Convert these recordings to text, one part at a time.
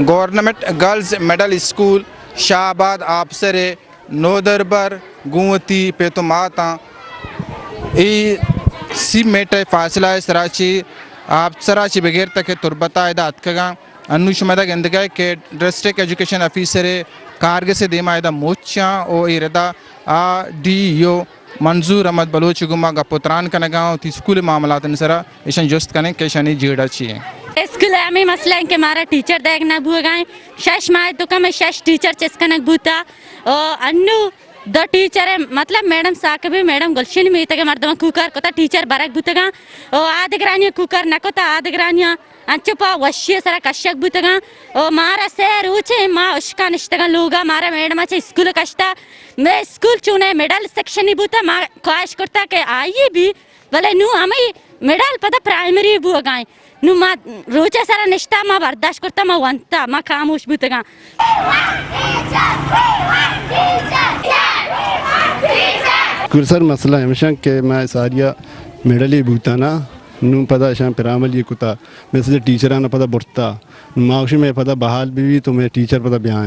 government girls middle school شاہآباد آبسرے نودربر گوتی پیتماتا ای سی metre فاصلہ سراچی آپ سراچی بغیر تک تربتا ایدا اتکگا انو شمدہ گندگا کہ ڈسٹرکٹ ایجوکیشن افیسر کارگ سے دیما ایدا موچاں او ایردا ڈی یو منظور احمد بلوچ گما گا پتران کنگاں تی اسکول معاملات سرا ایشن جست کنے کہ شنی جیڑا چیئے اسکول ہمیں مسئلہ ہے کہ ہمارا ٹیچر دیکھنا بھو گائیں شش ماہ تو کم شش ٹیچر چسکنک بھوتا انو دو ٹیچر ہے مطلب میڈم ساکبی میڈم گلشن میں تک مردم کوکر کتا ٹیچر برک بھوتگا آدگرانی کوکر نکتا آدگرانی انچو پا وشی سرا کشک بھوتگا مارا سیر اوچے ما اشکا نشتگا لوگا مارا میڈم اچھے اسکول کشتا میں اسکول چونے میڈل سیکشن ہی بھوتا ما خواہش کرتا کہ آئیے بھی بلے نو ہمیں میڈل پتا پرائمری بھو گائیں نو ما روچے سارا نشتا ما برداشت کرتا ما وانتا ما خاموش بوتگا کل سر مسئلہ ہمیشہ کہ میں ساریا میڈلی بوتا نا نو پتا شام پرامل یہ کتا میں سے ٹیچر آنا پتا برتا معاشی میں پتا بحال بھی تو میں ٹیچر پتا بیاں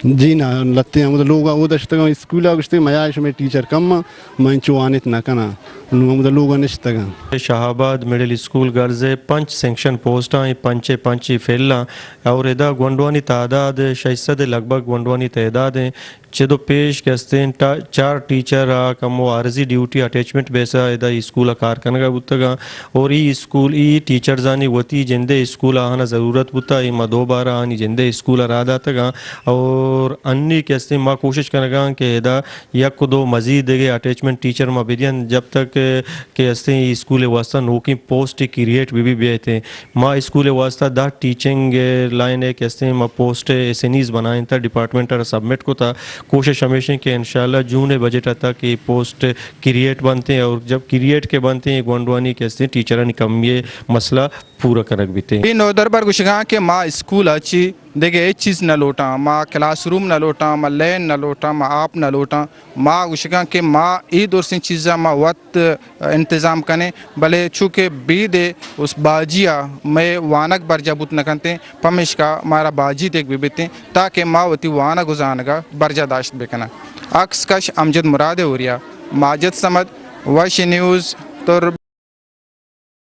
جی نا لتے ہیں مطلب لوگ وہ دشتگا اسکول آگشتے میں آئیش میں ٹیچر کم میں چوانت نہ کنا مطلب لوگ نشتگا شاہآباد مڈل اسکول گرلز پنچ سینکشن پوسٹاں پنچی فیلاں اور ادا گونڈوانی تعداد 600 لگ بھگ گونڈوانی تعداد ہیں چدو پیش کہتے ہیں 4 ٹیچر کم عارضی ڈیوٹی اٹیچمنٹ بیسا ادا اسکول کار کنگا بوتگا اور ای اسکول ای ٹیچرز آنی وتی جندے اسکول آنا ضرورت بوتا ای ما دوبارہ آنی جندے اسکول رادا تگا اور انی کہتے ہیں ما کوشش کنگا کہ ادا یک دو مزید دے اٹیچمنٹ ٹیچر ما بیدین جب تک کہ استے اسکول واسطہ نوکی پوسٹ کریٹ بھی بیتے ما اسکول واسطہ دا ٹیچنگ لائن ہے کہ استے ما پوسٹ ایسنیز بنائیں تا ڈپارٹمنٹ سبمٹ کو تا کوشش ہمیشہ کہ انشاءاللہ جون بجٹ تک کہ پوسٹ کریٹ بنتے ہیں اور جب کریٹ کے بنتے ہیں گونڈوانی کہتے ہیں ٹیچرانی کم یہ مسئلہ پورا کرک بیتے ہیں نودر پر گشگاں کہ ما اسکول اچھی دیکھے ایک چیز نہ لوٹاں ما کلاس روم نہ لوٹاں ما لین نہ لوٹاں ما آپ نہ لوٹاں ما گشگاں کہ ما ای دور سے چیزاں ما وقت انتظام کنے بلے چونکہ بھی دے اس باجیا میں وانک برجا بوت نکنتے پمش کا مارا باجی دیکھ بھی بیتے تاکہ ما وتی وانا گزانگا برجا داشت بکنا عکس کش امجد مراد اوریا ماجد سمد وش نیوز تر